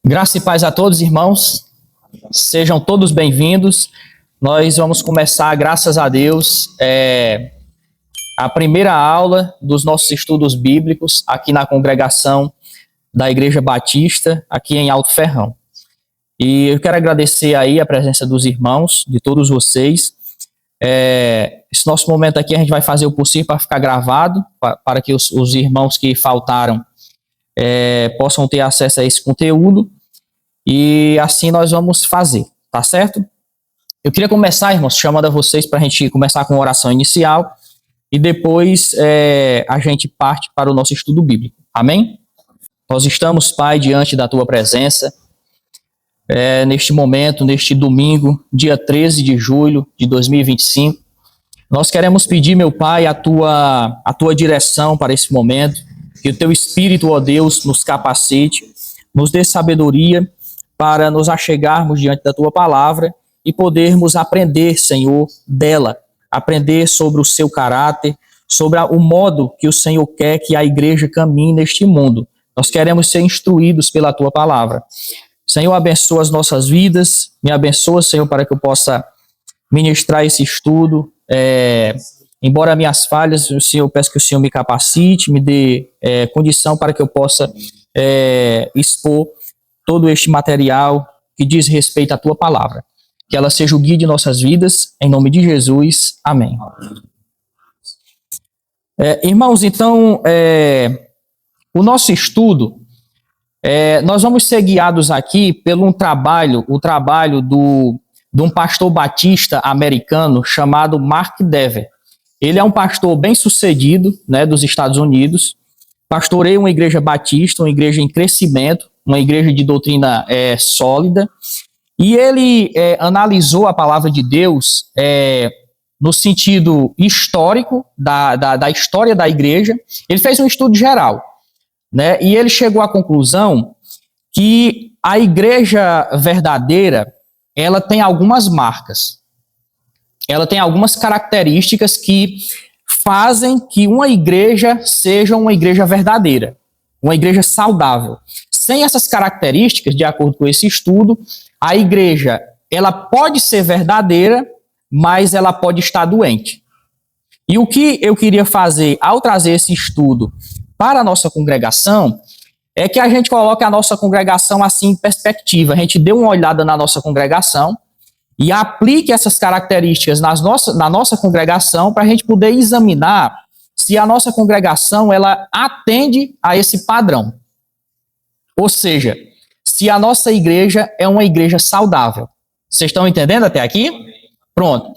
Graça e paz a todos, irmãos. Sejam todos bem-vindos. Nós vamos começar, graças a Deus, a primeira aula dos nossos estudos bíblicos aqui na congregação da Igreja Batista, aqui em Alto Ferrão. E eu quero agradecer aí a presença dos irmãos, de todos vocês. Esse nosso momento aqui a gente vai fazer o possível para ficar gravado, para que os irmãos que faltaram possam ter acesso a esse conteúdo, e assim nós vamos fazer, tá certo? Eu queria começar, irmãos, chamando a vocês para a gente começar com uma oração inicial, e depois a gente parte para o nosso estudo bíblico, amém? Nós estamos, Pai, diante da Tua presença, neste momento, neste domingo, dia 13 de julho de 2025, nós queremos pedir, meu Pai, a tua direção para esse momento, que o Teu Espírito, ó Deus, nos capacite, nos dê sabedoria para nos achegarmos diante da Tua palavra e podermos aprender, Senhor, dela, aprender sobre o Seu caráter, sobre o modo que o Senhor quer que a igreja caminhe neste mundo. Nós queremos ser instruídos pela Tua palavra. Senhor, abençoa as nossas vidas, me abençoa, Senhor, para que eu possa ministrar esse estudo. Embora minhas falhas, eu peço que o Senhor me capacite, me dê condição para que eu possa expor todo este material que diz respeito à Tua palavra. Que ela seja o guia de nossas vidas, em nome de Jesus. Amém. Irmãos, então, o nosso estudo, nós vamos ser guiados aqui pelo o trabalho de um pastor batista americano chamado Mark Dever. Ele é um pastor bem-sucedido, né, dos Estados Unidos, pastoreia uma igreja batista, uma igreja em crescimento, uma igreja de doutrina sólida, e ele analisou a palavra de Deus no sentido histórico da história da igreja. Ele fez um estudo geral, né, e ele chegou à conclusão que a igreja verdadeira, ela tem algumas marcas. Ela tem algumas características que fazem que uma igreja seja uma igreja verdadeira, uma igreja saudável. Sem essas características, de acordo com esse estudo, a igreja, ela pode ser verdadeira, mas ela pode estar doente. E o que eu queria fazer ao trazer esse estudo para a nossa congregação é que a gente coloque a nossa congregação assim em perspectiva. A gente dê uma olhada na nossa congregação e aplique essas características na nossa congregação para a gente poder examinar se a nossa congregação ela atende a esse padrão. Ou seja, se a nossa igreja é uma igreja saudável. Vocês estão entendendo até aqui? Pronto.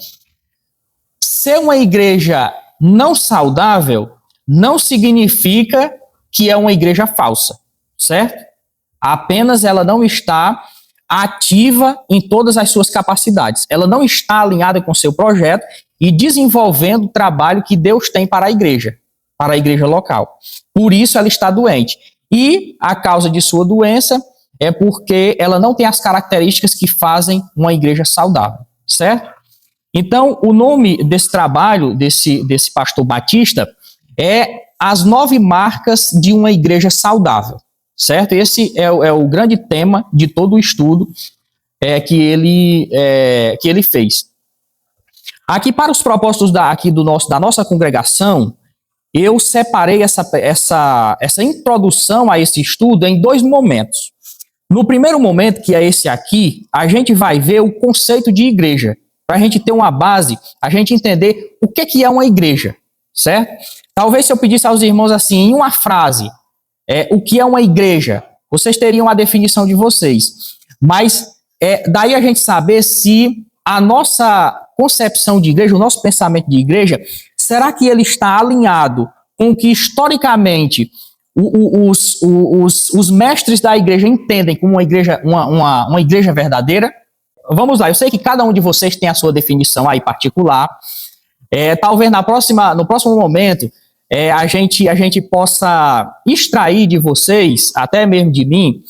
Ser uma igreja não saudável não significa que é uma igreja falsa, certo? Apenas ela não está ativa em todas as suas capacidades. Ela não está alinhada com o seu projeto e desenvolvendo o trabalho que Deus tem para a igreja local. Por isso ela está doente. E a causa de sua doença é porque ela não tem as características que fazem uma igreja saudável, certo? Então, o nome desse trabalho, desse pastor batista, é As 9 Marcas de uma Igreja Saudável, certo? Esse é o grande tema de todo o estudo que ele fez. Aqui, para os propósitos da nossa congregação, eu separei essa introdução a esse estudo em 2 momentos. No primeiro momento, que é esse aqui, a gente vai ver o conceito de igreja, para a gente ter uma base, a gente entender o que é uma igreja, certo? Talvez se eu pedisse aos irmãos assim, em uma frase, o que é uma igreja, vocês teriam a definição de vocês. Mas daí a gente saber se a nossa concepção de igreja, o nosso pensamento de igreja, será que ele está alinhado com o que historicamente os mestres da igreja entendem como uma igreja verdadeira? Vamos lá, eu sei que cada um de vocês tem a sua definição aí particular. Talvez no próximo momento a gente possa extrair de vocês, até mesmo de mim,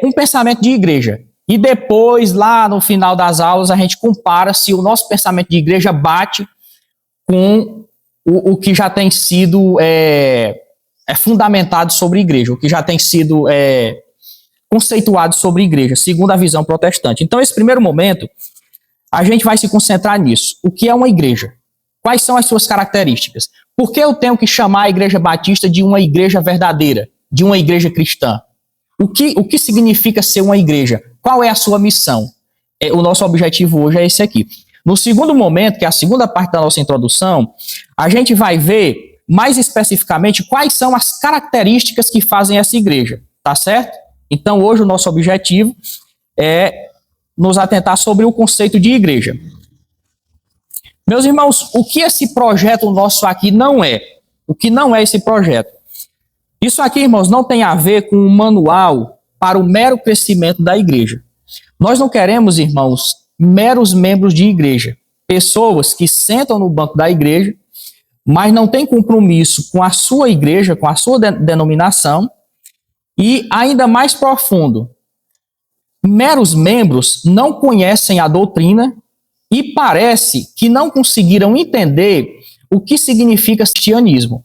um pensamento de igreja. E depois, lá no final das aulas, a gente compara se o nosso pensamento de igreja bate com o que já tem sido fundamentado sobre a igreja, o que já tem sido conceituado sobre igreja, segundo a visão protestante. Então, esse primeiro momento, a gente vai se concentrar nisso. O que é uma igreja? Quais são as suas características? Por que eu tenho que chamar a Igreja Batista de uma igreja verdadeira, de uma igreja cristã? O que significa ser uma igreja? Qual é a sua missão? O nosso objetivo hoje é esse aqui. No segundo momento, que é a segunda parte da nossa introdução, a gente vai ver mais especificamente quais são as características que fazem essa igreja, tá certo? Então, hoje o nosso objetivo é nos atentar sobre o conceito de igreja. Meus irmãos, o que esse projeto nosso aqui não é? O que não é esse projeto? Isso aqui, irmãos, não tem a ver com um manual para o mero crescimento da igreja. Nós não queremos, irmãos, meros membros de igreja. Pessoas que sentam no banco da igreja, mas não têm compromisso com a sua igreja, com a sua denominação, e ainda mais profundo, meros membros não conhecem a doutrina e parece que não conseguiram entender o que significa cristianismo.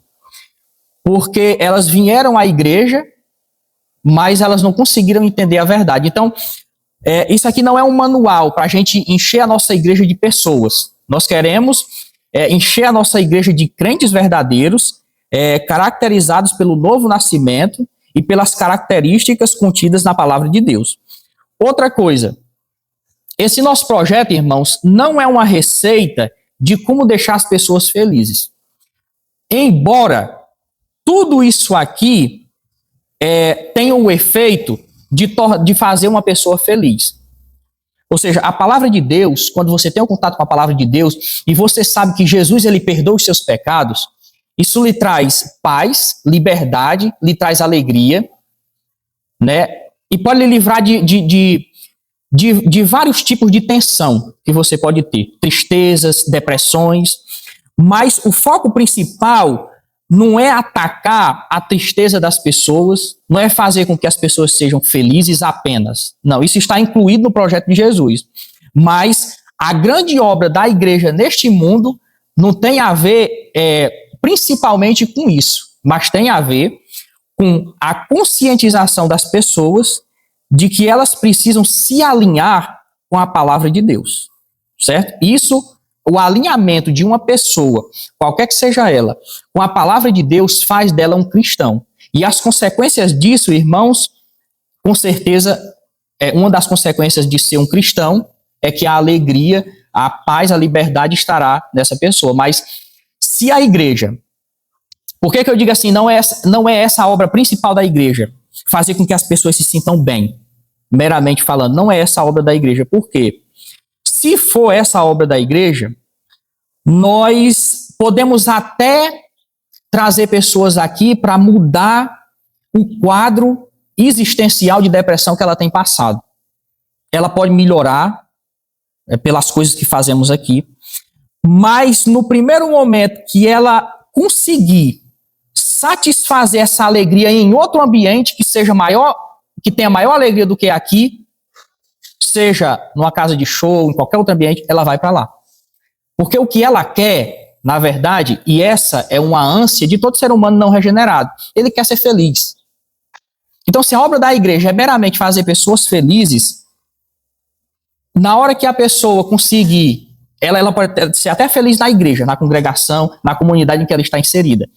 Porque elas vieram à igreja, mas elas não conseguiram entender a verdade. Então, isso aqui não é um manual para a gente encher a nossa igreja de pessoas. Nós queremos encher a nossa igreja de crentes verdadeiros, caracterizados pelo novo nascimento e pelas características contidas na palavra de Deus. Outra coisa, esse nosso projeto, irmãos, não é uma receita de como deixar as pessoas felizes. Embora tudo isso aqui tenha o efeito de fazer uma pessoa feliz. Ou seja, a palavra de Deus, quando você tem um contato com a palavra de Deus e você sabe que Jesus ele perdoa os seus pecados, isso lhe traz paz, liberdade, lhe traz alegria, né? E pode lhe livrar de vários tipos de tensão que você pode ter, tristezas, depressões, mas o foco principal não é atacar a tristeza das pessoas, não é fazer com que as pessoas sejam felizes apenas. Não, isso está incluído no projeto de Jesus. Mas a grande obra da igreja neste mundo não tem a ver principalmente com isso, mas tem a ver com a conscientização das pessoas de que elas precisam se alinhar com a palavra de Deus, certo? Isso, o alinhamento de uma pessoa, qualquer que seja ela, com a palavra de Deus faz dela um cristão. E as consequências disso, irmãos, com certeza, uma das consequências de ser um cristão é que a alegria, a paz, a liberdade estará nessa pessoa. Mas se a igreja, por que eu digo assim, não é essa a obra principal da igreja? Fazer com que as pessoas se sintam bem, meramente falando, não é essa a obra da igreja. Por quê? Se for essa a obra da igreja, nós podemos até trazer pessoas aqui para mudar o quadro existencial de depressão que ela tem passado. Ela pode melhorar pelas coisas que fazemos aqui, mas no primeiro momento que ela conseguir satisfazer essa alegria em outro ambiente que seja maior, que tenha maior alegria do que aqui, seja numa casa de show, em qualquer outro ambiente, ela vai para lá. Porque o que ela quer, na verdade, e essa é uma ânsia de todo ser humano não regenerado, ele quer ser feliz. Então, se a obra da igreja é meramente fazer pessoas felizes, na hora que a pessoa conseguir, ela pode ser até feliz na igreja, na congregação, na comunidade em que ela está inserida.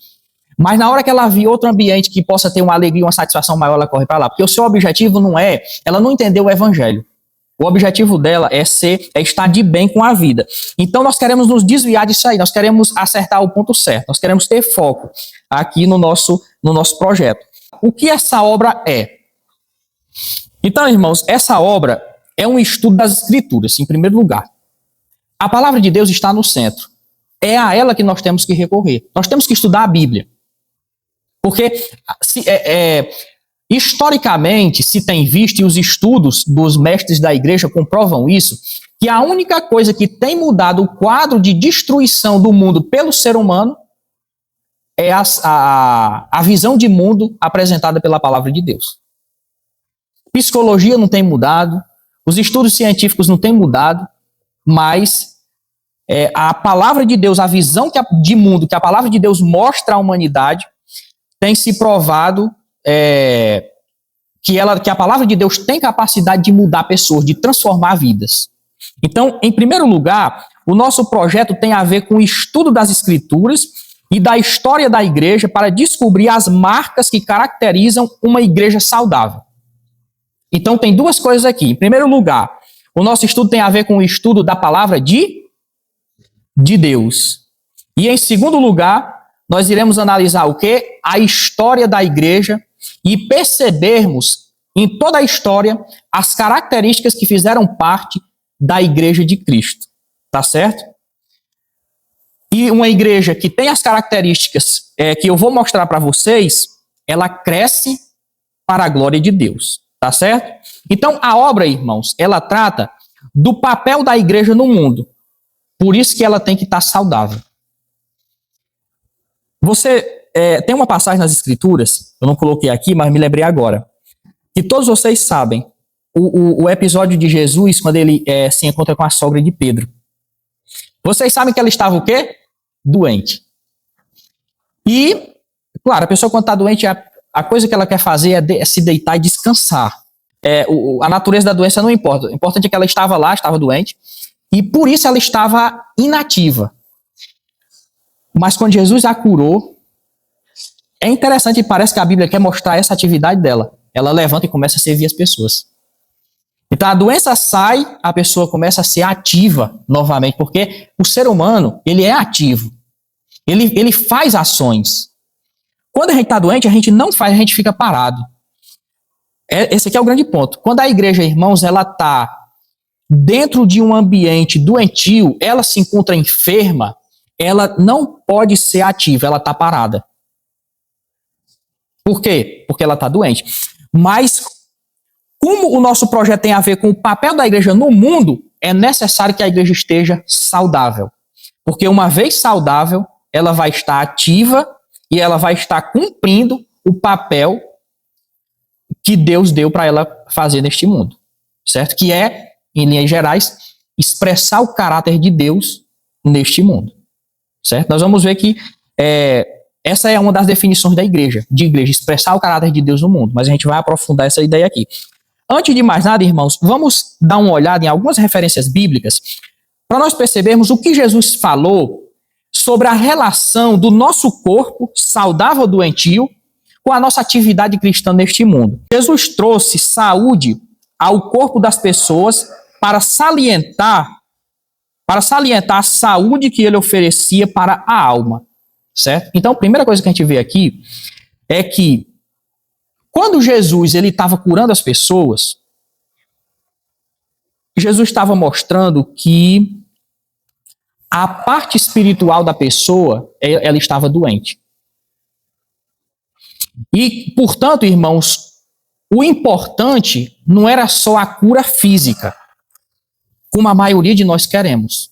Mas na hora que ela vir outro ambiente que possa ter uma alegria, uma satisfação maior, ela corre para lá. Porque o seu objetivo não é, ela não entendeu o evangelho. O objetivo dela é estar de bem com a vida. Então nós queremos nos desviar disso aí, nós queremos acertar o ponto certo, nós queremos ter foco aqui no nosso projeto. O que essa obra é? Então, irmãos, essa obra é um estudo das Escrituras, em primeiro lugar. A palavra de Deus está no centro. É a ela que nós temos que recorrer. Nós temos que estudar a Bíblia. Porque historicamente se tem visto, e os estudos dos mestres da igreja comprovam isso, que a única coisa que tem mudado o quadro de destruição do mundo pelo ser humano é a visão de mundo apresentada pela palavra de Deus. Psicologia não tem mudado, os estudos científicos não têm mudado, mas a palavra de Deus, a visão de mundo que a palavra de Deus mostra à humanidade, tem se provado que a palavra de Deus tem capacidade de mudar pessoas, de transformar vidas. Então, em primeiro lugar, o nosso projeto tem a ver com o estudo das Escrituras e da história da igreja para descobrir as marcas que caracterizam uma igreja saudável. Então, tem duas coisas aqui. Em primeiro lugar, o nosso estudo tem a ver com o estudo da palavra de Deus. E em segundo lugar, nós iremos analisar o quê? A história da igreja e percebermos em toda a história as características que fizeram parte da igreja de Cristo. Tá certo? E uma igreja que tem as características que eu vou mostrar para vocês, ela cresce para a glória de Deus. Tá certo? Então, a obra, irmãos, ela trata do papel da igreja no mundo. Por isso que ela tem que estar saudável. Tem uma passagem nas Escrituras, eu não coloquei aqui, mas me lembrei agora, que todos vocês sabem, o episódio de Jesus, quando ele se encontra com a sogra de Pedro. Vocês sabem que ela estava o quê? Doente. E, claro, a pessoa quando está doente, a coisa que ela quer fazer é se deitar e descansar. A natureza da doença não importa. O importante é que ela estava lá, estava doente, e por isso ela estava inativa. Mas quando Jesus a curou, é interessante e parece que a Bíblia quer mostrar essa atividade dela. Ela levanta e começa a servir as pessoas. Então a doença sai, a pessoa começa a ser ativa novamente, porque o ser humano, ele é ativo. Ele faz ações. Quando a gente está doente, a gente não faz, a gente fica parado. Esse aqui é o grande ponto. Quando a igreja, irmãos, ela está dentro de um ambiente doentio, ela se encontra enferma, ela não pode ser ativa, ela está parada. Por quê? Porque ela está doente. Mas, como o nosso projeto tem a ver com o papel da igreja no mundo, é necessário que a igreja esteja saudável. Porque uma vez saudável, ela vai estar ativa e ela vai estar cumprindo o papel que Deus deu para ela fazer neste mundo. Certo? Que é, em linhas gerais, expressar o caráter de Deus neste mundo. Certo? Nós vamos ver que essa é uma das definições da igreja, expressar o caráter de Deus no mundo, mas a gente vai aprofundar essa ideia aqui. Antes de mais nada, irmãos, vamos dar uma olhada em algumas referências bíblicas para nós percebermos o que Jesus falou sobre a relação do nosso corpo saudável doentio com a nossa atividade cristã neste mundo. Jesus trouxe saúde ao corpo das pessoas para salientar a saúde que ele oferecia para a alma, certo? Então, a primeira coisa que a gente vê aqui é que quando Jesus ele estava curando as pessoas, Jesus estava mostrando que a parte espiritual da pessoa, ela estava doente. E, portanto, irmãos, o importante não era só a cura física, como a maioria de nós queremos.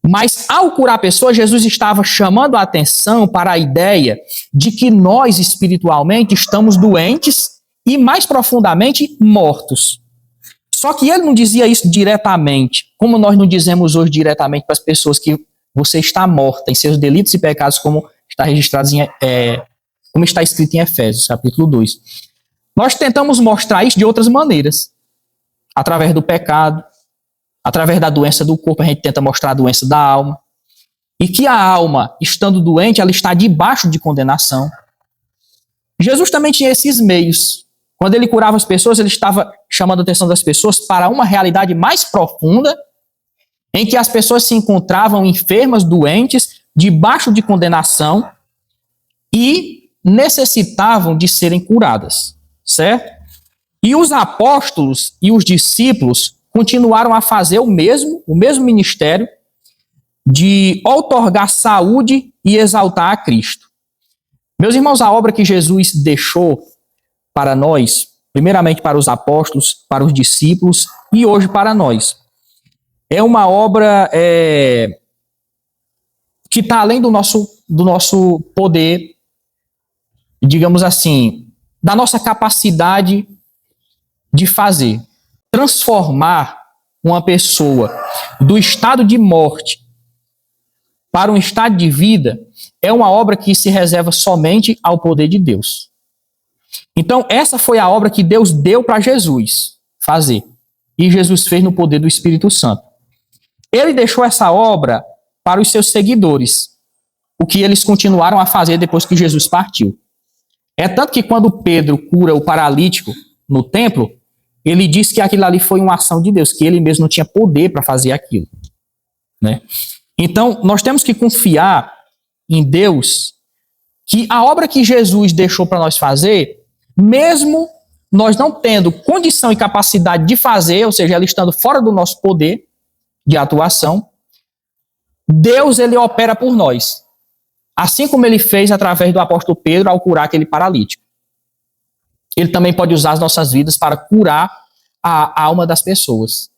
Mas, ao curar a pessoa, Jesus estava chamando a atenção para a ideia de que nós, espiritualmente, estamos doentes e, mais profundamente, mortos. Só que ele não dizia isso diretamente, como nós não dizemos hoje diretamente para as pessoas que você está morta em seus delitos e pecados, como está registrado como está escrito em Efésios, capítulo 2. Nós tentamos mostrar isso de outras maneiras. Através do pecado, através da doença do corpo, a gente tenta mostrar a doença da alma. E que a alma, estando doente, ela está debaixo de condenação. Jesus também tinha esses meios. Quando ele curava as pessoas, ele estava chamando a atenção das pessoas para uma realidade mais profunda, em que as pessoas se encontravam enfermas, doentes, debaixo de condenação e necessitavam de serem curadas, certo? E os apóstolos e os discípulos continuaram a fazer o mesmo ministério de outorgar saúde e exaltar a Cristo. Meus irmãos, a obra que Jesus deixou para nós, primeiramente para os apóstolos, para os discípulos e hoje para nós, é uma obra que está além do nosso poder, digamos assim, da nossa capacidade de fazer. Transformar uma pessoa do estado de morte para um estado de vida é uma obra que se reserva somente ao poder de Deus. Então, essa foi a obra que Deus deu para Jesus fazer. E Jesus fez no poder do Espírito Santo. Ele deixou essa obra para os seus seguidores, o que eles continuaram a fazer depois que Jesus partiu. É tanto que quando Pedro cura o paralítico no templo, ele diz que aquilo ali foi uma ação de Deus, que ele mesmo não tinha poder para fazer aquilo, né? Então, nós temos que confiar em Deus, que a obra que Jesus deixou para nós fazer, mesmo nós não tendo condição e capacidade de fazer, ou seja, ela estando fora do nosso poder de atuação, Deus, ele opera por nós. Assim como ele fez através do apóstolo Pedro ao curar aquele paralítico. Ele também pode usar as nossas vidas para curar a alma das pessoas.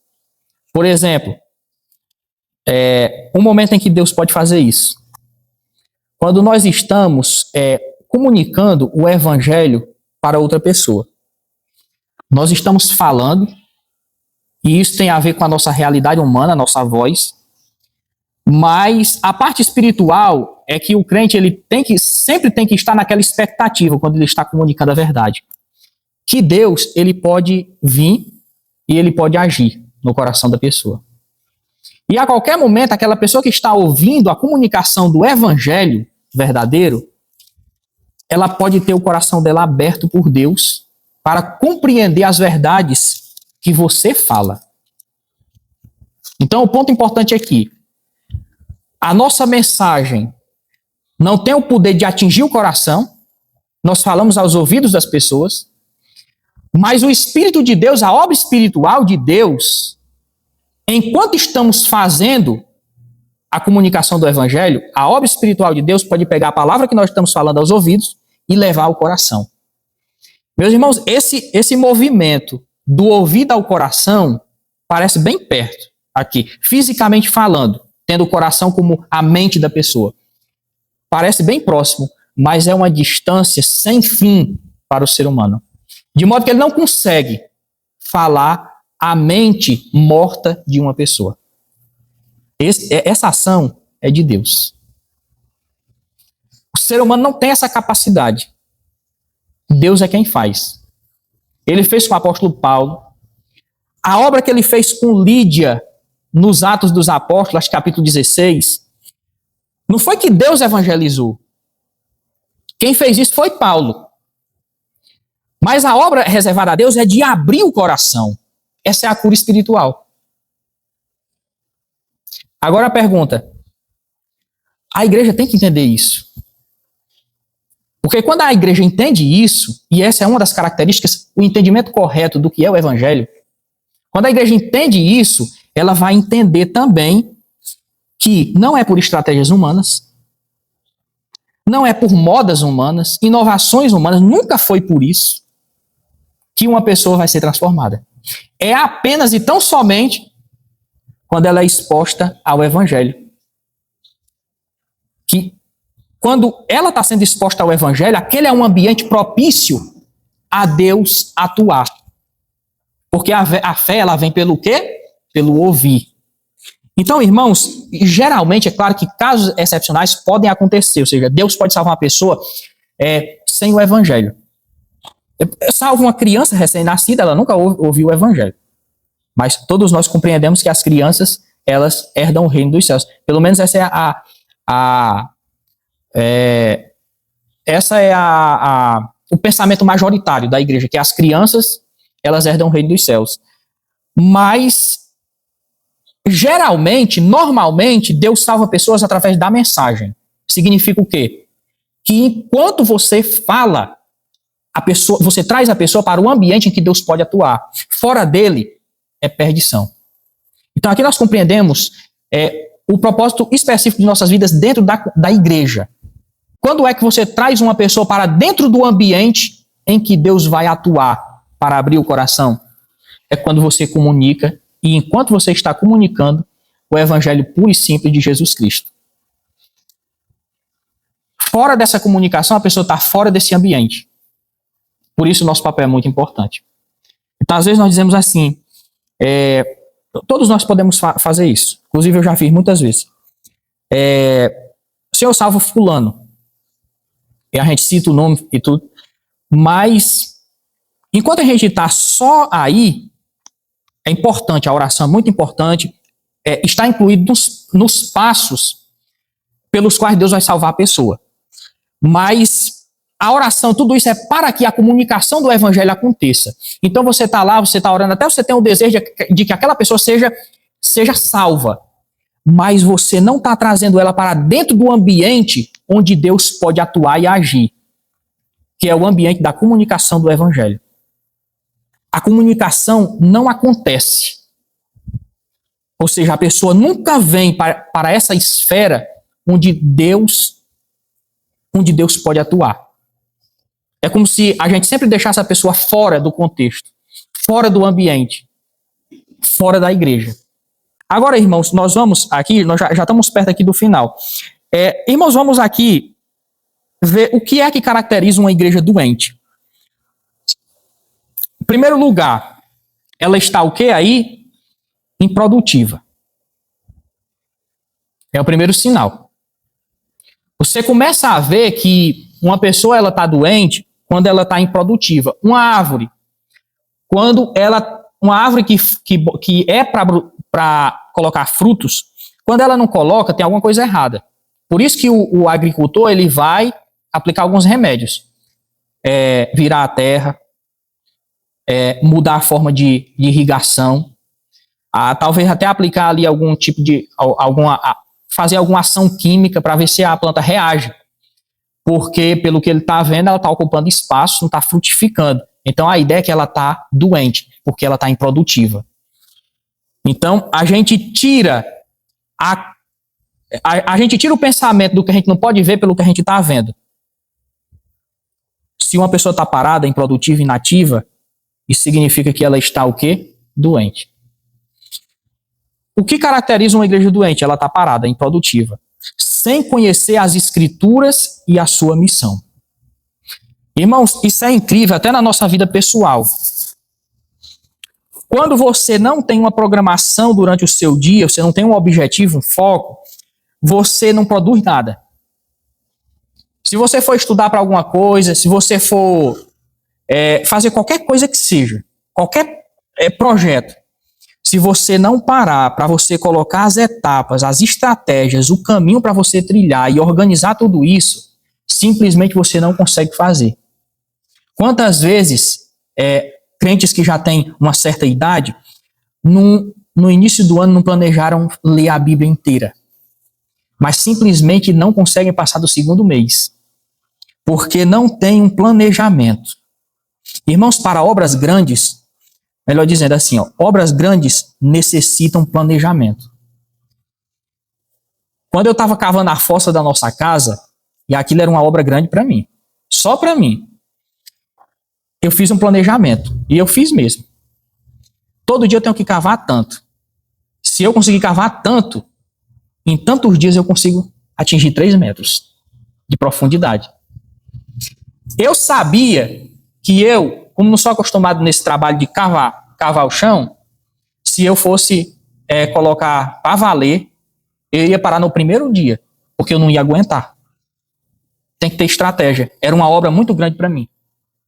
Por exemplo, um momento em que Deus pode fazer isso. Quando nós estamos comunicando o evangelho para outra pessoa. Nós estamos falando, e isso tem a ver com a nossa realidade humana, a nossa voz, mas a parte espiritual é que o crente ele sempre tem que estar naquela expectativa quando ele está comunicando a verdade. Que Deus ele pode vir e ele pode agir no coração da pessoa. E a qualquer momento, aquela pessoa que está ouvindo a comunicação do evangelho verdadeiro, ela pode ter o coração dela aberto por Deus para compreender as verdades que você fala. Então, o ponto importante aqui, a nossa mensagem não tem o poder de atingir o coração, nós falamos aos ouvidos das pessoas, mas o Espírito de Deus, a obra espiritual de Deus, enquanto estamos fazendo a comunicação do Evangelho, a obra espiritual de Deus pode pegar a palavra que nós estamos falando aos ouvidos e levar ao coração. Meus irmãos, esse movimento do ouvido ao coração parece bem perto aqui, fisicamente falando, tendo o coração como a mente da pessoa. Parece bem próximo, mas é uma distância sem fim para o ser humano. De modo que ele não consegue falar a mente morta de uma pessoa. Essa ação é de Deus. O ser humano não tem essa capacidade. Deus é quem faz. Ele fez com o apóstolo Paulo. A obra que ele fez com Lídia nos Atos dos Apóstolos, capítulo 16, não foi que Deus evangelizou. Quem fez isso foi Paulo. Mas a obra reservada a Deus é de abrir o coração. Essa é a cura espiritual. Agora a pergunta. A igreja tem que entender isso. Porque quando a igreja entende isso, e essa é uma das características, o entendimento correto do que é o evangelho, quando a igreja entende isso, ela vai entender também que não é por estratégias humanas, não é por modas humanas, inovações humanas, nunca foi por isso que uma pessoa vai ser transformada. É apenas e tão somente quando ela é exposta ao evangelho. Que quando ela está sendo exposta ao evangelho, aquele é um ambiente propício a Deus atuar. Porque a fé, ela vem pelo quê? Pelo ouvir. Então, irmãos, geralmente, é claro que casos excepcionais podem acontecer, ou seja, Deus pode salvar uma pessoa sem o evangelho. Salvo uma criança recém-nascida, ela nunca ouviu o evangelho. Mas todos nós compreendemos que as crianças, elas herdam o reino dos céus. Pelo menos essa é o pensamento majoritário da igreja, que as crianças, elas herdam o reino dos céus. Mas, geralmente, normalmente, Deus salva pessoas através da mensagem. Significa o quê? Que enquanto você fala, você traz a pessoa para o ambiente em que Deus pode atuar. Fora dele, é perdição. Então, aqui nós compreendemos o propósito específico de nossas vidas dentro da igreja. Quando é que você traz uma pessoa para dentro do ambiente em que Deus vai atuar para abrir o coração? É quando você comunica, e enquanto você está comunicando, o evangelho puro e simples de Jesus Cristo. Fora dessa comunicação, a pessoa está fora desse ambiente. Por isso, o nosso papel é muito importante. Então, às vezes, nós dizemos assim, todos nós podemos fazer isso. Inclusive, eu já fiz muitas vezes. O Senhor salva fulano. E a gente cita o nome e tudo. Mas, enquanto a gente está só aí, é importante, a oração é muito importante, está incluído nos passos pelos quais Deus vai salvar a pessoa. Mas a oração, tudo isso é para que a comunicação do evangelho aconteça. Então você está lá, você está orando, até você tem o desejo de que aquela pessoa seja salva. Mas você não está trazendo ela para dentro do ambiente onde Deus pode atuar e agir, que é o ambiente da comunicação do evangelho. A comunicação não acontece. Ou seja, a pessoa nunca vem para essa esfera onde Deus pode atuar. É como se a gente sempre deixasse a pessoa fora do contexto, fora do ambiente, fora da igreja. Agora, irmãos, nós vamos aqui, nós já estamos perto aqui do final. Irmãos, vamos aqui ver o que é que caracteriza uma igreja doente. Em primeiro lugar, ela está o que aí? Improdutiva. É o primeiro sinal. Você começa a ver que uma pessoa ela está doente quando ela está improdutiva. Uma árvore, uma árvore que é para colocar frutos, quando ela não coloca, tem alguma coisa errada. Por isso que o agricultor ele vai aplicar alguns remédios. Virar a terra, mudar a forma de irrigação, talvez até aplicar ali algum tipo de... fazer alguma ação química para ver se a planta reage. Porque, pelo que ele está vendo, ela está ocupando espaço, não está frutificando. Então, a ideia é que ela está doente, porque ela está improdutiva. Então, a gente tira a gente tira o pensamento do que a gente não pode ver pelo que a gente está vendo. Se uma pessoa está parada, improdutiva, inativa, isso significa que ela está o quê? Doente. O que caracteriza uma igreja doente? Ela está parada, improdutiva, sem conhecer as escrituras e a sua missão. Irmãos, isso é incrível até na nossa vida pessoal. Quando você não tem uma programação durante o seu dia, você não tem um objetivo, um foco, você não produz nada. Se você for estudar para alguma coisa, se você for fazer qualquer coisa que seja, qualquer projeto, se você não parar para você colocar as etapas, as estratégias, o caminho para você trilhar e organizar tudo isso, simplesmente você não consegue fazer. Quantas vezes crentes que já têm uma certa idade, no início do ano não planejaram ler a Bíblia inteira, mas simplesmente não conseguem passar do segundo mês, porque não tem um planejamento. Irmãos, para obras grandes, melhor dizendo assim, obras grandes necessitam planejamento. Quando eu estava cavando a fossa da nossa casa, e aquilo era uma obra grande para mim, só para mim, eu fiz um planejamento, e eu fiz mesmo. Todo dia eu tenho que cavar tanto. Se eu conseguir cavar tanto, em tantos dias eu consigo atingir 3 metros de profundidade. Eu sabia que eu, como não sou acostumado nesse trabalho de cavar o chão, se eu fosse colocar para valer, eu ia parar no primeiro dia, porque eu não ia aguentar. Tem que ter estratégia. Era uma obra muito grande para mim.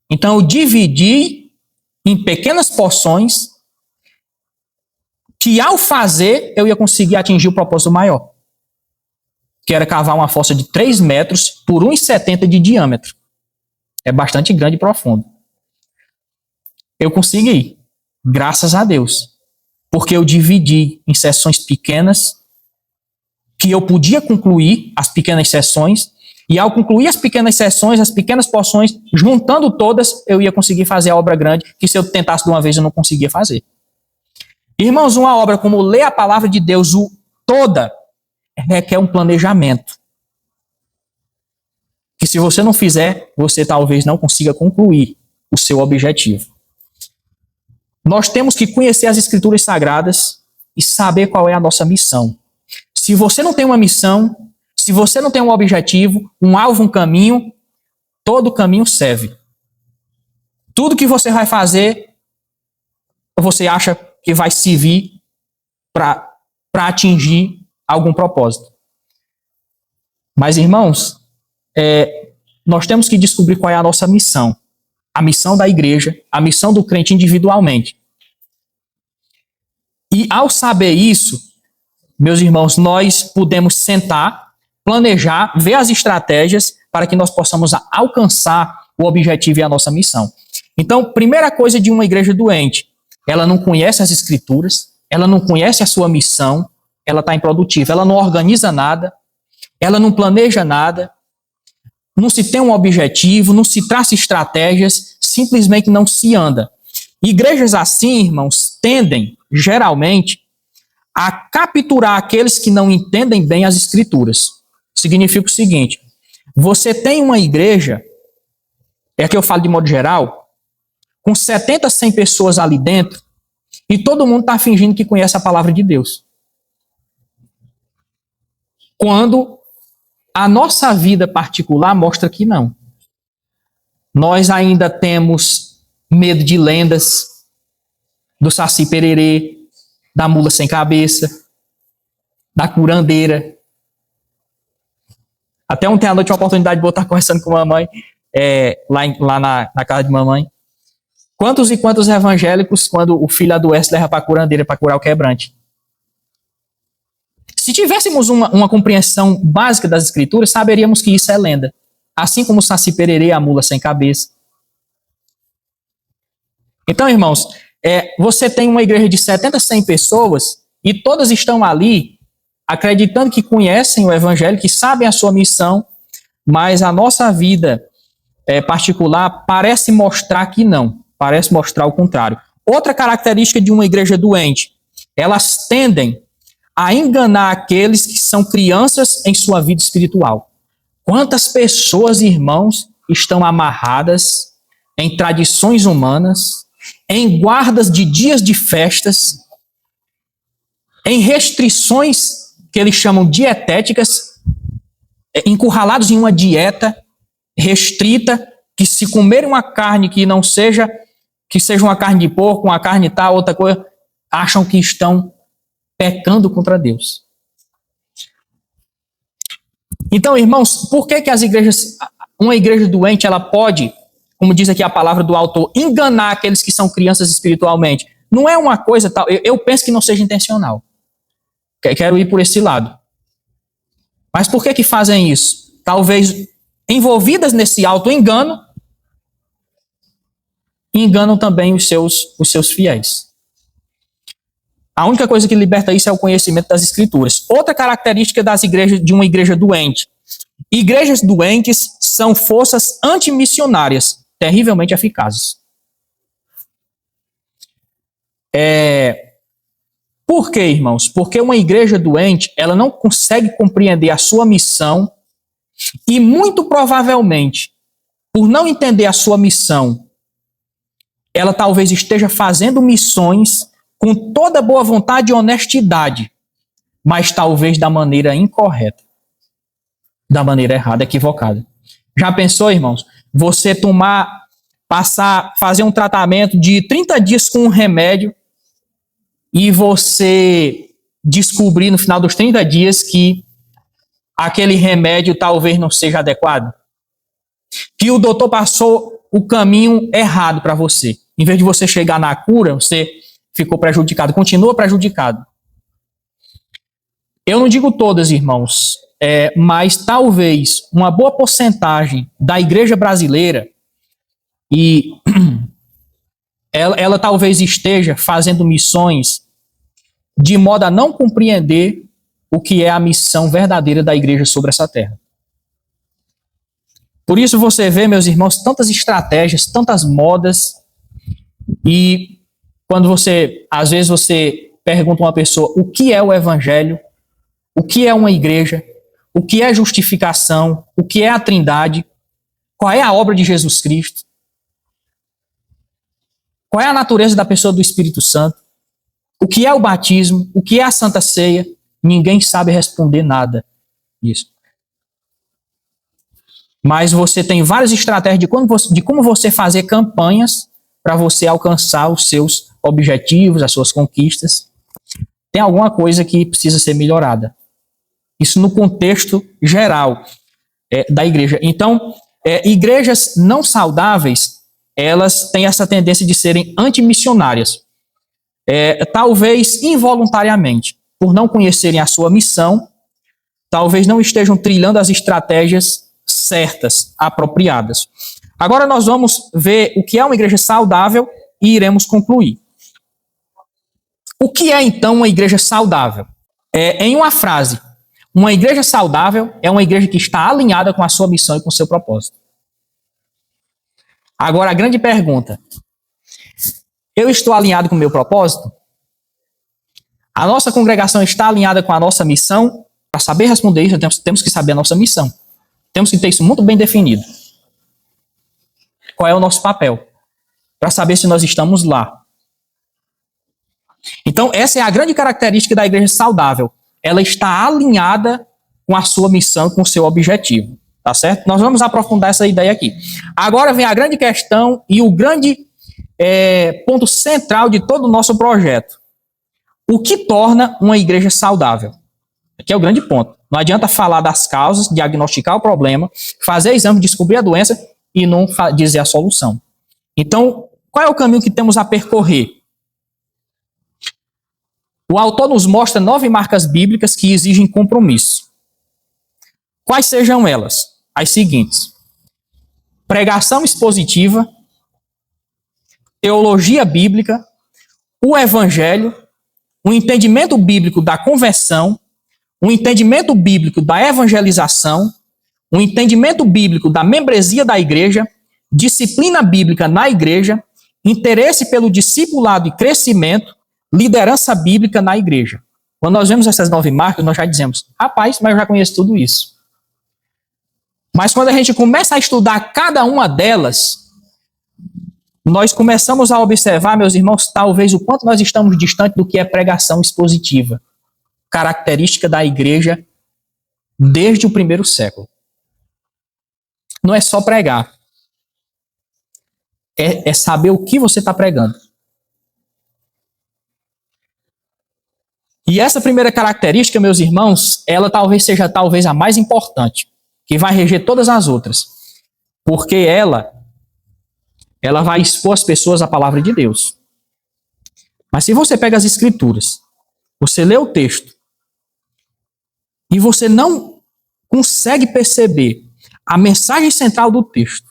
Então eu dividi em pequenas porções que ao fazer eu ia conseguir atingir o propósito maior, que era cavar uma fossa de 3 metros por 1,70 de diâmetro. É bastante grande e profundo. Eu consegui, graças a Deus, porque eu dividi em sessões pequenas, que eu podia concluir as pequenas sessões, e ao concluir as pequenas sessões, as pequenas porções, juntando todas, eu ia conseguir fazer a obra grande, que se eu tentasse de uma vez eu não conseguia fazer. Irmãos, uma obra como ler a palavra de Deus toda, requer um planejamento. Que se você não fizer, você talvez não consiga concluir o seu objetivo. Nós temos que conhecer as Escrituras Sagradas e saber qual é a nossa missão. Se você não tem uma missão, se você não tem um objetivo, um alvo, um caminho, todo caminho serve. Tudo que você vai fazer, você acha que vai servir para atingir algum propósito. Mas, irmãos, nós temos que descobrir qual é a nossa missão. a missão da igreja, a missão do crente individualmente. E ao saber isso, meus irmãos, nós podemos sentar, planejar, ver as estratégias para que nós possamos alcançar o objetivo e a nossa missão. Então, primeira coisa de uma igreja doente, ela não conhece as escrituras, ela não conhece a sua missão, ela está improdutiva, ela não organiza nada, ela não planeja nada, não se tem um objetivo, não se traça estratégias, simplesmente não se anda. Igrejas assim, irmãos, tendem, geralmente, a capturar aqueles que não entendem bem as escrituras. Significa o seguinte: você tem uma igreja, é que eu falo de modo geral, com 70, 100 pessoas ali dentro, e todo mundo está fingindo que conhece a palavra de Deus. Quando a nossa vida particular mostra que não. Nós ainda temos medo de lendas, do Saci Pererê, da mula sem cabeça, da curandeira. Até ontem à noite uma oportunidade de eu estar conversando com a mamãe, lá na casa de mamãe. Quantos e quantos evangélicos, quando o filho adoece, leva para a curandeira para curar o quebrante? Se tivéssemos uma compreensão básica das escrituras, saberíamos que isso é lenda. Assim como o Saci Pererê, a mula sem cabeça. Então, irmãos, você tem uma igreja de 70, 100 pessoas e todas estão ali acreditando que conhecem o evangelho, que sabem a sua missão, mas a nossa vida particular parece mostrar que não, parece mostrar o contrário. Outra característica de uma igreja doente, elas tendem a enganar aqueles que são crianças em sua vida espiritual. Quantas pessoas, irmãos, estão amarradas em tradições humanas, em guardas de dias de festas, em restrições que eles chamam dietéticas, encurralados em uma dieta restrita, que se comerem uma carne que não seja, que seja uma carne de porco, uma carne tal, outra coisa, acham que estão pecando contra Deus. Então, irmãos, por que as igrejas, uma igreja doente, ela pode, como diz aqui a palavra do autor, enganar aqueles que são crianças espiritualmente? Não é uma coisa tal, eu penso que não seja intencional. Quero ir por esse lado. Mas por que fazem isso? Talvez envolvidas nesse auto-engano, enganam também os seus fiéis. A única coisa que liberta isso é o conhecimento das escrituras. Outra característica das igrejas, de uma igreja doente. Igrejas doentes são forças antimissionárias, terrivelmente eficazes. Por quê, irmãos? Porque uma igreja doente, ela não consegue compreender a sua missão e, muito provavelmente, por não entender a sua missão, ela talvez esteja fazendo missões com toda boa vontade e honestidade, mas talvez da maneira incorreta, da maneira errada, equivocada. Já pensou, irmãos? Você fazer um tratamento de 30 dias com um remédio e você descobrir no final dos 30 dias que aquele remédio talvez não seja adequado? Que o doutor passou o caminho errado para você. Em vez de você chegar na cura, você ficou prejudicado, continua prejudicado. Eu não digo todas, irmãos, mas talvez uma boa porcentagem da igreja brasileira, e ela talvez esteja fazendo missões de modo a não compreender o que é a missão verdadeira da igreja sobre essa terra. Por isso você vê, meus irmãos, tantas estratégias, tantas modas, e quando às vezes você pergunta a uma pessoa o que é o evangelho, o que é uma igreja, o que é justificação, o que é a Trindade, qual é a obra de Jesus Cristo, qual é a natureza da pessoa do Espírito Santo, o que é o batismo, o que é a Santa Ceia, ninguém sabe responder nada disso. Mas você tem várias estratégias de como você fazer campanhas para você alcançar os seus objetivos, as suas conquistas. Tem alguma coisa que precisa ser melhorada. Isso no contexto geral da igreja. Então, igrejas não saudáveis, elas têm essa tendência de serem antimissionárias. Talvez involuntariamente, por não conhecerem a sua missão, talvez não estejam trilhando as estratégias certas, apropriadas. Agora nós vamos ver o que é uma igreja saudável e iremos concluir. O que é então uma igreja saudável? Em uma frase, uma igreja saudável é uma igreja que está alinhada com a sua missão e com o seu propósito. Agora a grande pergunta: eu estou alinhado com o meu propósito? A nossa congregação está alinhada com a nossa missão? Para saber responder isso, temos que saber a nossa missão. Temos que ter isso muito bem definido. Qual é o nosso papel? Para saber se nós estamos lá. Então, essa é a grande característica da igreja saudável. Ela está alinhada com a sua missão, com o seu objetivo. Tá certo? Nós vamos aprofundar essa ideia aqui. Agora vem a grande questão e o grande ponto central de todo o nosso projeto. O que torna uma igreja saudável? Aqui é o grande ponto. Não adianta falar das causas, diagnosticar o problema, fazer exame, descobrir a doença e não dizer a solução. Então, qual é o caminho que temos a percorrer? O autor nos mostra 9 marcas bíblicas que exigem compromisso. Quais sejam elas? As seguintes: pregação expositiva, teologia bíblica, o evangelho, o entendimento bíblico da conversão, o entendimento bíblico da evangelização, o entendimento bíblico da membresia da igreja, disciplina bíblica na igreja, interesse pelo discipulado e crescimento, liderança bíblica na igreja. Quando nós vemos essas 9 marcas, nós já dizemos: rapaz, mas eu já conheço tudo isso. Mas quando a gente começa a estudar cada uma delas, nós começamos a observar, meus irmãos, talvez o quanto nós estamos distante do que é pregação expositiva, característica da igreja desde o primeiro século. Não é só pregar, é saber o que você está pregando. E essa primeira característica, meus irmãos, ela talvez seja a mais importante, que vai reger todas as outras, porque ela vai expor as pessoas à palavra de Deus. Mas se você pega as escrituras, você lê o texto, e você não consegue perceber a mensagem central do texto,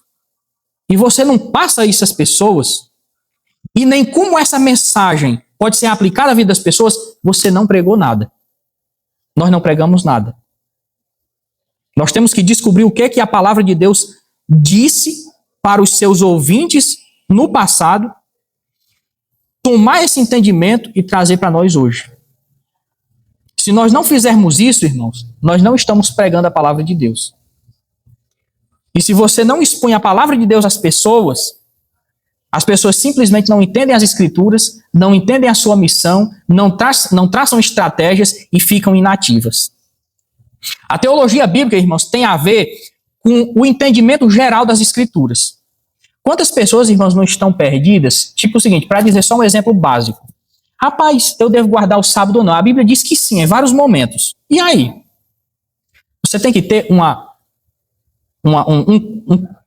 e você não passa isso às pessoas, e nem como essa mensagem pode ser aplicada à vida das pessoas, você não pregou nada. Nós não pregamos nada. Nós temos que descobrir o que a palavra de Deus disse para os seus ouvintes no passado, tomar esse entendimento e trazer para nós hoje. Se nós não fizermos isso, irmãos, nós não estamos pregando a palavra de Deus. E se você não expõe a palavra de Deus às pessoas, as pessoas simplesmente não entendem as escrituras, não entendem a sua missão, não traçam estratégias e ficam inativas. A teologia bíblica, irmãos, tem a ver com o entendimento geral das escrituras. Quantas pessoas, irmãos, não estão perdidas? Tipo o seguinte, para dizer só um exemplo básico. Rapaz, eu devo guardar o sábado ou não? A Bíblia diz que sim, em vários momentos. E aí? Você tem que ter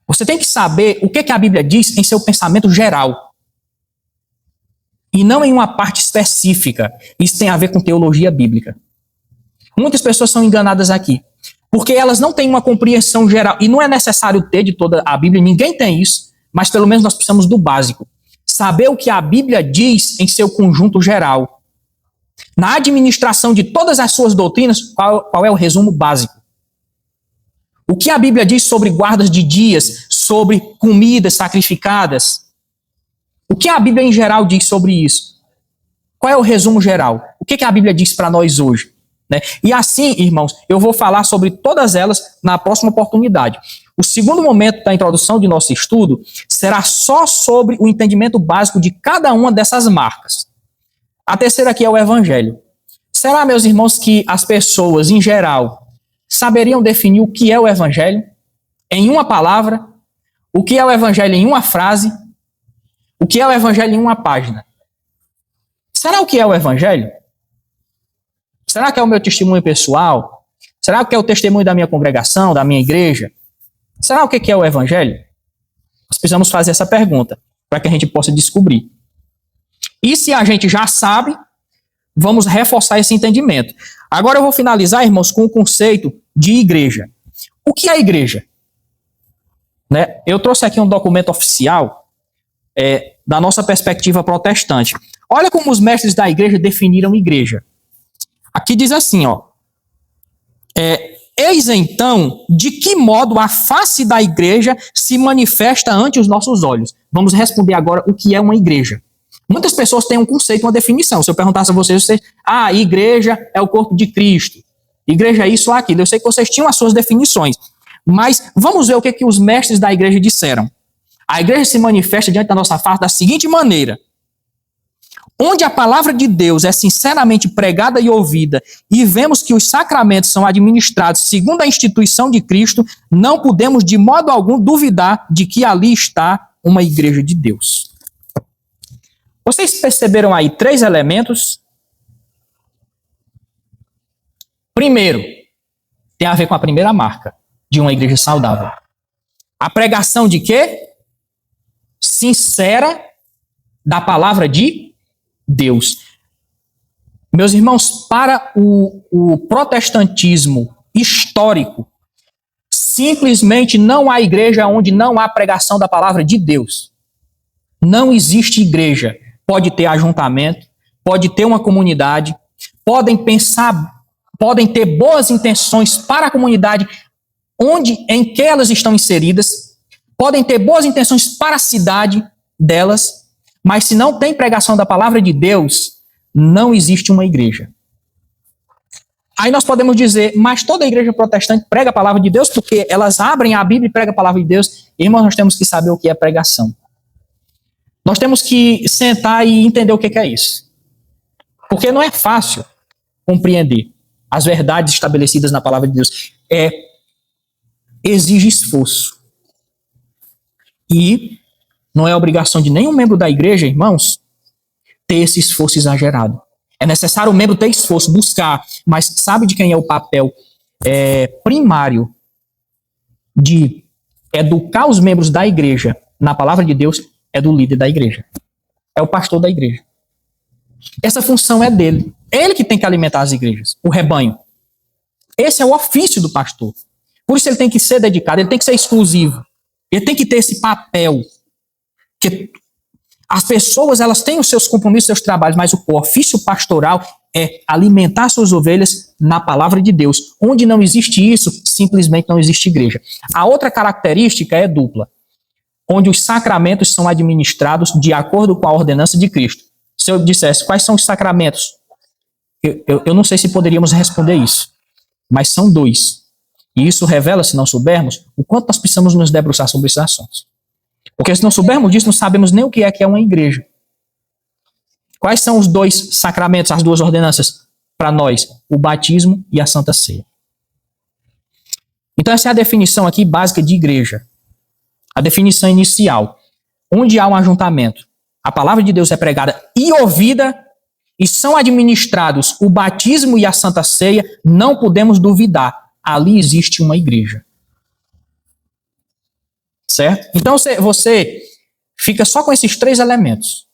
você tem que saber o que a Bíblia diz em seu pensamento geral. E não em uma parte específica. Isso tem a ver com teologia bíblica. Muitas pessoas são enganadas aqui, porque elas não têm uma compreensão geral, e não é necessário ter de toda a Bíblia, ninguém tem isso, mas pelo menos nós precisamos do básico. Saber o que a Bíblia diz em seu conjunto geral. Na administração de todas as suas doutrinas, qual é o resumo básico? O que a Bíblia diz sobre guardas de dias, sobre comidas sacrificadas? O que a Bíblia em geral diz sobre isso? Qual é o resumo geral? O que a Bíblia diz para nós hoje? Né? E assim, irmãos, eu vou falar sobre todas elas na próxima oportunidade. O segundo momento da introdução de nosso estudo será só sobre o entendimento básico de cada uma dessas marcas. A terceira aqui é o evangelho. Será, meus irmãos, que as pessoas, em geral, saberiam definir o que é o evangelho? Em uma palavra? O que é o evangelho em uma frase? O que é o evangelho em uma página? Será o que é o evangelho? Será que é o meu testemunho pessoal? Será que é o testemunho da minha congregação, da minha igreja? Será o que é o evangelho? Nós precisamos fazer essa pergunta para que a gente possa descobrir. E se a gente já sabe, vamos reforçar esse entendimento. Agora eu vou finalizar, irmãos, com o conceito de igreja. O que é igreja? Né? Eu trouxe aqui um documento oficial da nossa perspectiva protestante. Olha como os mestres da igreja definiram igreja. Aqui diz assim, ó. Eis então de que modo a face da igreja se manifesta ante os nossos olhos. Vamos responder agora o que é uma igreja. Muitas pessoas têm um conceito, uma definição. Se eu perguntasse a vocês, igreja é o corpo de Cristo. Igreja é isso ou aquilo. Eu sei que vocês tinham as suas definições. Mas vamos ver o que os mestres da igreja disseram. A igreja se manifesta diante da nossa face da seguinte maneira. Onde a palavra de Deus é sinceramente pregada e ouvida, e vemos que os sacramentos são administrados segundo a instituição de Cristo, não podemos de modo algum duvidar de que ali está uma igreja de Deus. Vocês perceberam aí 3 elementos? Primeiro, tem a ver com a primeira marca de uma igreja saudável. A pregação de quê? Sincera da palavra de Deus. Meus irmãos, para o protestantismo histórico, simplesmente não há igreja onde não há pregação da palavra de Deus. Não existe igreja. Pode ter ajuntamento, pode ter uma comunidade, podem ter boas intenções para a comunidade em que elas estão inseridas, podem ter boas intenções para a cidade delas, mas se não tem pregação da palavra de Deus, não existe uma igreja. Aí nós podemos dizer, mas toda igreja protestante prega a palavra de Deus porque elas abrem a Bíblia e pregam a palavra de Deus. Irmãos, nós temos que saber o que é pregação. Nós temos que sentar e entender o que é isso. Porque não é fácil compreender as verdades estabelecidas na palavra de Deus. Exige esforço. E não é obrigação de nenhum membro da igreja, irmãos, ter esse esforço exagerado. É necessário o membro ter esforço, buscar, mas sabe de quem é o papel primário de educar os membros da igreja na palavra de Deus? É do líder da igreja. É o pastor da igreja. Essa função é dele. É ele que tem que alimentar as igrejas, o rebanho. Esse é o ofício do pastor. Por isso ele tem que ser dedicado, ele tem que ser exclusivo. Ele tem que ter esse papel. Porque as pessoas, elas têm os seus compromissos, seus trabalhos, mas o ofício pastoral é alimentar suas ovelhas na palavra de Deus. Onde não existe isso, simplesmente não existe igreja. A outra característica é dupla. Onde os sacramentos são administrados de acordo com a ordenança de Cristo. Se eu dissesse quais são os sacramentos, eu não sei se poderíamos responder isso, mas são 2. E isso revela, se não soubermos, o quanto nós precisamos nos debruçar sobre esses assuntos. Porque se não soubermos disso, não sabemos nem o que é uma igreja. Quais são os 2 sacramentos, as 2 ordenanças para nós? O batismo e a Santa Ceia. Então essa é a definição aqui básica de igreja. A definição inicial. Onde há um ajuntamento, a palavra de Deus é pregada e ouvida, e são administrados o batismo e a Santa Ceia, não podemos duvidar. Ali existe uma igreja. Certo? Então você fica só com esses 3 elementos.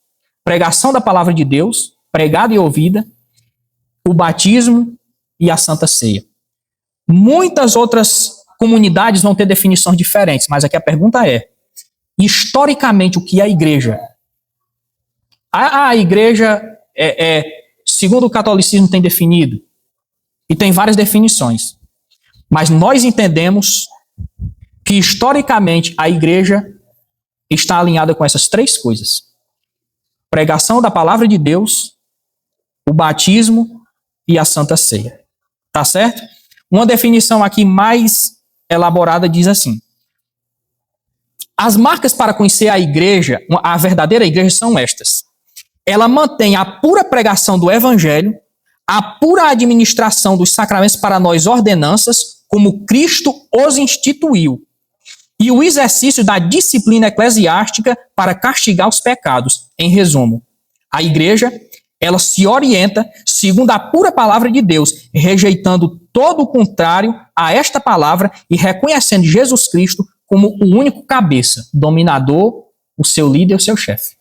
Pregação da palavra de Deus, pregada e ouvida, o batismo e a Santa Ceia. Muitas outras comunidades vão ter definições diferentes, mas aqui a pergunta é, historicamente, o que é a igreja? A igreja, segundo o catolicismo, tem definido, e tem várias definições, mas nós entendemos que, historicamente, a igreja está alinhada com essas 3 coisas. Pregação da palavra de Deus, o batismo e a Santa Ceia. Tá certo? Uma definição aqui mais elaborada diz assim: as marcas para conhecer a igreja, a verdadeira igreja, são estas. Ela mantém a pura pregação do evangelho, a pura administração dos sacramentos para nós ordenanças, como Cristo os instituiu, e o exercício da disciplina eclesiástica para castigar os pecados. Em resumo, a igreja, ela se orienta segundo a pura palavra de Deus, rejeitando todo o contrário a esta palavra e reconhecendo Jesus Cristo como o único cabeça, dominador, o seu líder, o seu chefe.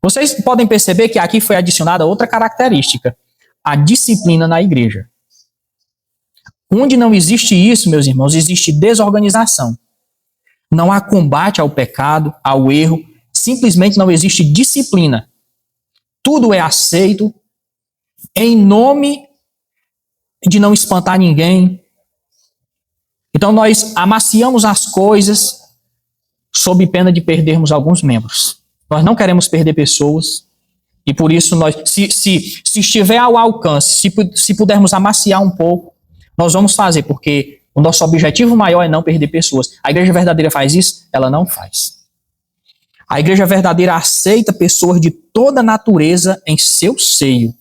Vocês podem perceber que aqui foi adicionada outra característica, a disciplina na igreja. Onde não existe isso, meus irmãos, existe desorganização. Não há combate ao pecado, ao erro, simplesmente não existe disciplina. Tudo é aceito em nome de não espantar ninguém. Então nós amaciamos as coisas sob pena de perdermos alguns membros. Nós não queremos perder pessoas e por isso nós, se estiver ao alcance, se pudermos amaciar um pouco, nós vamos fazer, porque o nosso objetivo maior é não perder pessoas. A igreja verdadeira faz isso? Ela não faz. A igreja verdadeira aceita pessoas de toda natureza em seu seio,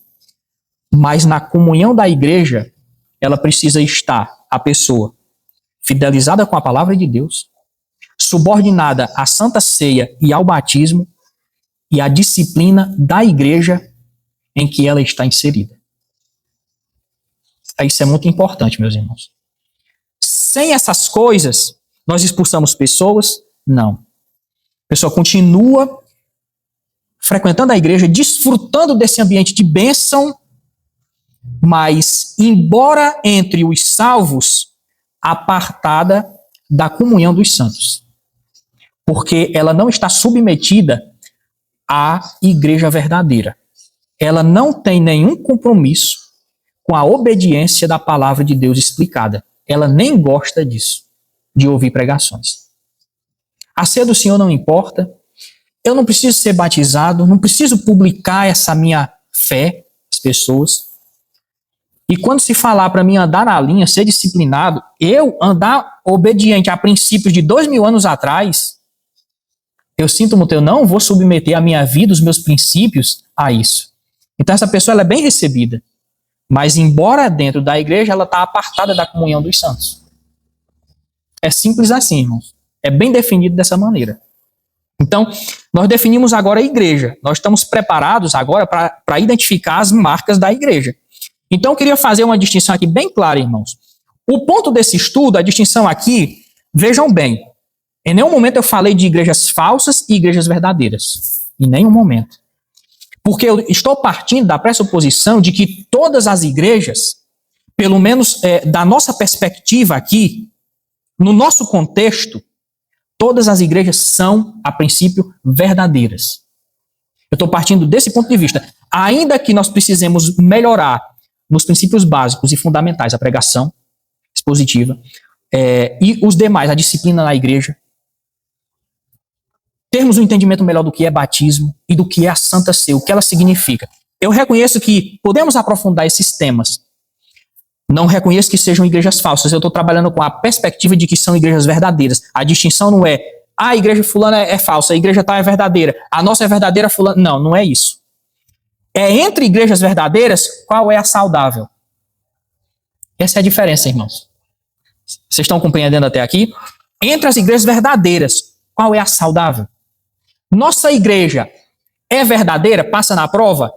mas na comunhão da igreja, ela precisa estar, a pessoa, fidelizada com a palavra de Deus, subordinada à Santa Ceia e ao batismo, e à disciplina da igreja em que ela está inserida. Isso é muito importante, meus irmãos. Sem essas coisas, nós expulsamos pessoas? Não. A pessoa continua frequentando a igreja, desfrutando desse ambiente de bênção, mas, embora entre os salvos, apartada da comunhão dos santos. Porque ela não está submetida à igreja verdadeira. Ela não tem nenhum compromisso com a obediência da palavra de Deus explicada. Ela nem gosta disso, de ouvir pregações. A ceia do Senhor não importa. Eu não preciso ser batizado, não preciso publicar essa minha fé às pessoas. E quando se falar para mim andar na linha, ser disciplinado, eu andar obediente a princípios de 2000 anos atrás, eu sinto muito, eu não vou submeter a minha vida, os meus princípios a isso. Então essa pessoa ela é bem recebida. Mas embora dentro da igreja, ela está apartada da comunhão dos santos. É simples assim, irmãos. É bem definido dessa maneira. Então, nós definimos agora a igreja. Nós estamos preparados agora para identificar as marcas da igreja. Então, eu queria fazer uma distinção aqui bem clara, irmãos. O ponto desse estudo, a distinção aqui, vejam bem, em nenhum momento eu falei de igrejas falsas e igrejas verdadeiras. Em nenhum momento. Porque eu estou partindo da pressuposição de que todas as igrejas, pelo menos da nossa perspectiva aqui, no nosso contexto, todas as igrejas são, a princípio, verdadeiras. Eu estou partindo desse ponto de vista. Ainda que nós precisemos melhorar nos princípios básicos e fundamentais, a pregação expositiva, e os demais, a disciplina na igreja, termos um entendimento melhor do que é batismo e do que é a Santa Ceia, o que ela significa. Eu reconheço que podemos aprofundar esses temas. Não reconheço que sejam igrejas falsas. Eu estou trabalhando com a perspectiva de que são igrejas verdadeiras. A distinção não é, a igreja fulana é falsa, a igreja tal é verdadeira, a nossa é verdadeira, fulana... Não, não é isso. É entre igrejas verdadeiras, qual é a saudável? Essa é a diferença, irmãos. Vocês estão compreendendo até aqui? Entre as igrejas verdadeiras, qual é a saudável? Nossa igreja é verdadeira? Passa na prova?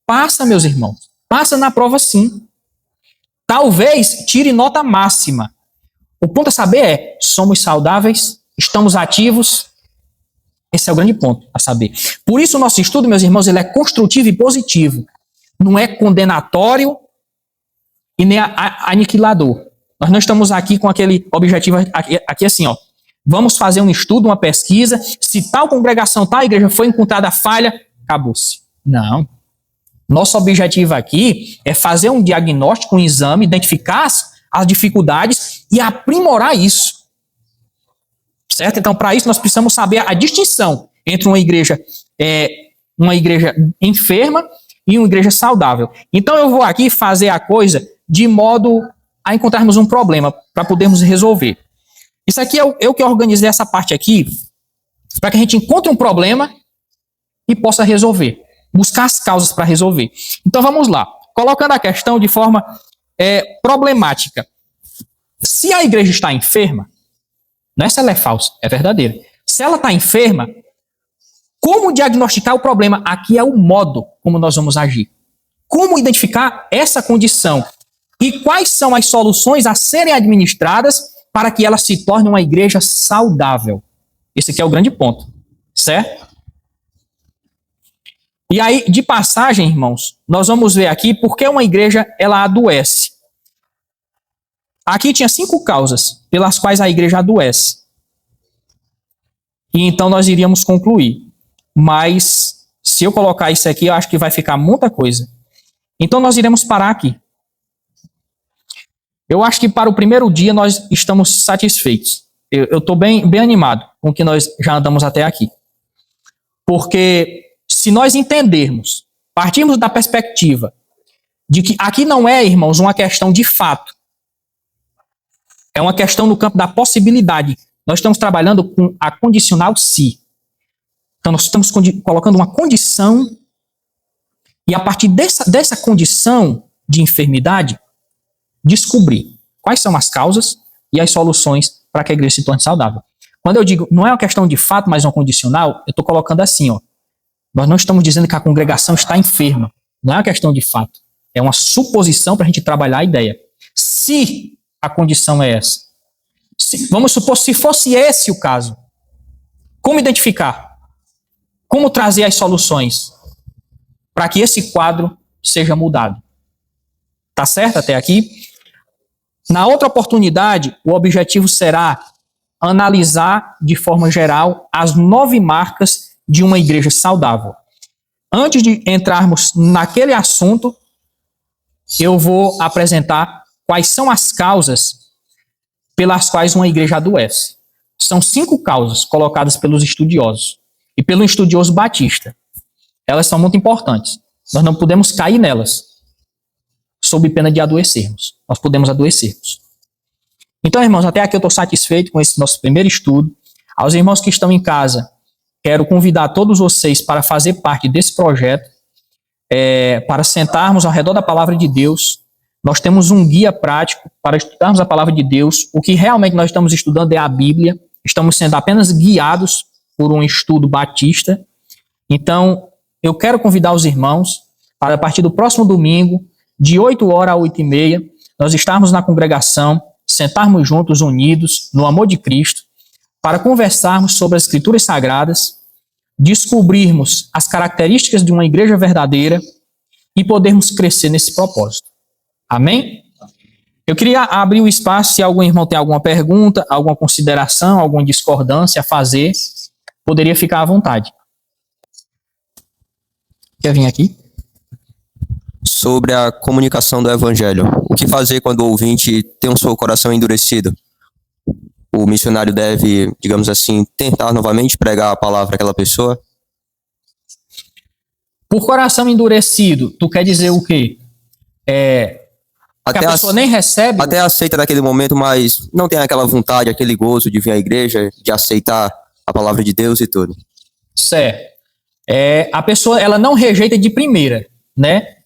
Passa, meus irmãos. Passa na prova, sim. Talvez tire nota máxima. O ponto a saber é, somos saudáveis? Estamos ativos? Esse é o grande ponto a saber. Por isso o nosso estudo, meus irmãos, ele é construtivo e positivo. Não é condenatório e nem aniquilador. Nós não estamos aqui com aquele objetivo aqui assim, ó. Vamos fazer um estudo, uma pesquisa. Se tal congregação, tal igreja foi encontrada falha, acabou-se. Não. Nosso objetivo aqui é fazer um diagnóstico, um exame, identificar as dificuldades e aprimorar isso. Certo? Então, para isso, nós precisamos saber a distinção entre uma igreja enferma e uma igreja saudável. Então, eu vou aqui fazer a coisa de modo a encontrarmos um problema para podermos resolver. Isso aqui é eu que organizei essa parte aqui para que a gente encontre um problema e possa resolver. Buscar as causas para resolver. Então vamos lá. Colocando a questão de forma problemática. Se a igreja está enferma, não é se ela é falsa, é verdadeira. Se ela está enferma, como diagnosticar o problema? Aqui é o modo como nós vamos agir. Como identificar essa condição? E quais são as soluções a serem administradas para que ela se torne uma igreja saudável. Esse aqui é o grande ponto, certo? E aí, de passagem, irmãos, nós vamos ver aqui por que uma igreja ela adoece. Aqui tinha 5 causas pelas quais a igreja adoece. E então nós iríamos concluir. Mas, se eu colocar isso aqui, eu acho que vai ficar muita coisa. Então nós iremos parar aqui. Eu acho que para o primeiro dia nós estamos satisfeitos. Eu estou bem animado com o que nós já andamos até aqui. Porque se nós entendermos, partirmos da perspectiva de que aqui não é, irmãos, uma questão de fato. É uma questão no campo da possibilidade. Nós estamos trabalhando com a condicional se. Então nós estamos colocando uma condição e a partir dessa condição de enfermidade, descobrir quais são as causas e as soluções para que a igreja se torne saudável. Quando eu digo, não é uma questão de fato, mas uma condicional, eu estou colocando assim, ó. Nós não estamos dizendo que a congregação está enferma. Não é uma questão de fato. É uma suposição para a gente trabalhar a ideia. Se a condição é essa. Vamos supor, se fosse esse o caso. Como identificar? Como trazer as soluções para que esse quadro seja mudado? Tá certo até aqui? Na outra oportunidade, o objetivo será analisar de forma geral as 9 marcas de uma igreja saudável. Antes de entrarmos naquele assunto, eu vou apresentar quais são as causas pelas quais uma igreja adoece. São 5 causas colocadas pelos estudiosos e pelo estudioso batista. Elas são muito importantes. Nós não podemos cair nelas, sob pena de adoecermos. Nós podemos adoecermos. Então, irmãos, até aqui eu estou satisfeito com esse nosso primeiro estudo. Aos irmãos que estão em casa, quero convidar todos vocês para fazer parte desse projeto, para sentarmos ao redor da palavra de Deus. Nós temos um guia prático para estudarmos a palavra de Deus. O que realmente nós estamos estudando é a Bíblia. Estamos sendo apenas guiados por um estudo batista. Então, eu quero convidar os irmãos para, a partir do próximo domingo, de 8 horas a 8h30, nós estarmos na congregação, sentarmos juntos, unidos, no amor de Cristo, para conversarmos sobre as Escrituras Sagradas, descobrirmos as características de uma igreja verdadeira e podermos crescer nesse propósito. Amém? Eu queria abrir o espaço, se algum irmão tem alguma pergunta, alguma consideração, alguma discordância a fazer, poderia ficar à vontade. Quer vir aqui? Sobre a comunicação do evangelho. O que fazer quando o ouvinte tem o seu coração endurecido? O missionário deve, digamos assim, tentar novamente pregar a palavra àquela pessoa? Por coração endurecido, tu quer dizer o quê? Que a pessoa nem recebe? Até aceita naquele momento, mas não tem aquela vontade, aquele gozo de vir à igreja, de aceitar a palavra de Deus e tudo. Certo. A pessoa, ela não rejeita de primeira, né?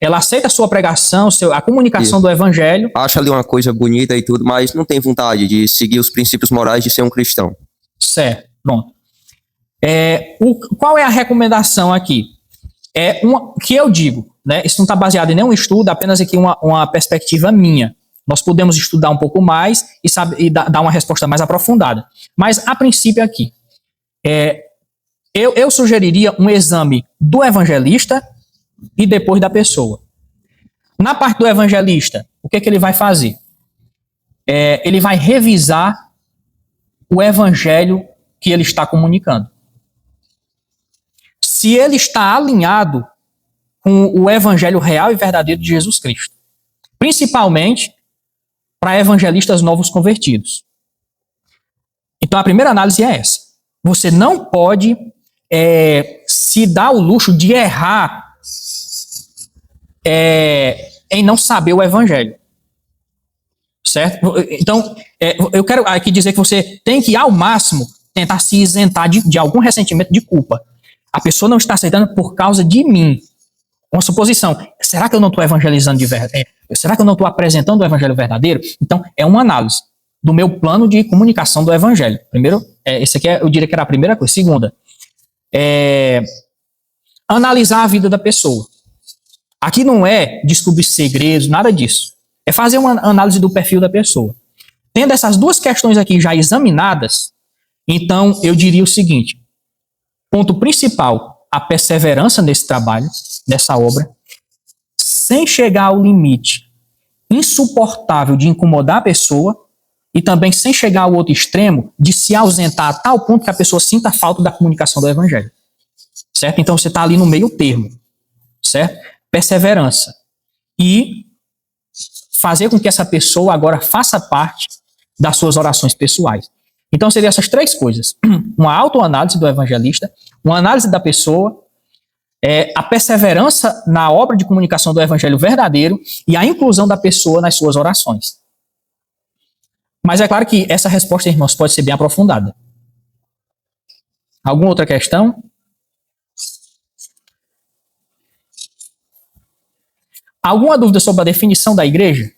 Ela aceita a sua pregação, a comunicação do evangelho. Acha ali uma coisa bonita e tudo, mas não tem vontade de seguir os princípios morais de ser um cristão. Certo, pronto. Qual é a recomendação aqui? Que eu digo, né? Isso não está baseado em nenhum estudo, apenas aqui uma perspectiva minha. Nós podemos estudar um pouco mais e dar uma resposta mais aprofundada. Mas, a princípio aqui, eu sugeriria um exame do evangelista e depois da pessoa. Na parte do evangelista, o que ele vai fazer? Ele vai revisar o evangelho que ele está comunicando. Se ele está alinhado com o evangelho real e verdadeiro de Jesus Cristo. Principalmente para evangelistas novos convertidos. Então a primeira análise é essa. Você não pode se dar o luxo de errar em não saber o evangelho. Certo? Então, eu quero aqui dizer que você tem que, ao máximo, tentar se isentar de algum ressentimento de culpa. A pessoa não está aceitando por causa de mim. Uma suposição. Será que eu não estou evangelizando de verdade? Será que eu não estou apresentando o evangelho verdadeiro? Então, é uma análise do meu plano de comunicação do evangelho. Primeiro, esse aqui eu diria que era a primeira coisa. Segunda, analisar a vida da pessoa. Aqui não é descobrir segredos, nada disso. É fazer uma análise do perfil da pessoa. Tendo essas duas questões aqui já examinadas, então eu diria o seguinte: ponto principal, a perseverança nesse trabalho, nessa obra, sem chegar ao limite insuportável de incomodar a pessoa e também sem chegar ao outro extremo de se ausentar a tal ponto que a pessoa sinta falta da comunicação do evangelho. Certo? Então você está ali no meio termo. Certo? Perseverança. E fazer com que essa pessoa agora faça parte das suas orações pessoais. Então seriam essas três coisas: uma autoanálise do evangelista, uma análise da pessoa, a perseverança na obra de comunicação do evangelho verdadeiro e a inclusão da pessoa nas suas orações. Mas é claro que essa resposta, irmãos, pode ser bem aprofundada. Alguma outra questão? Alguma dúvida sobre a definição da igreja?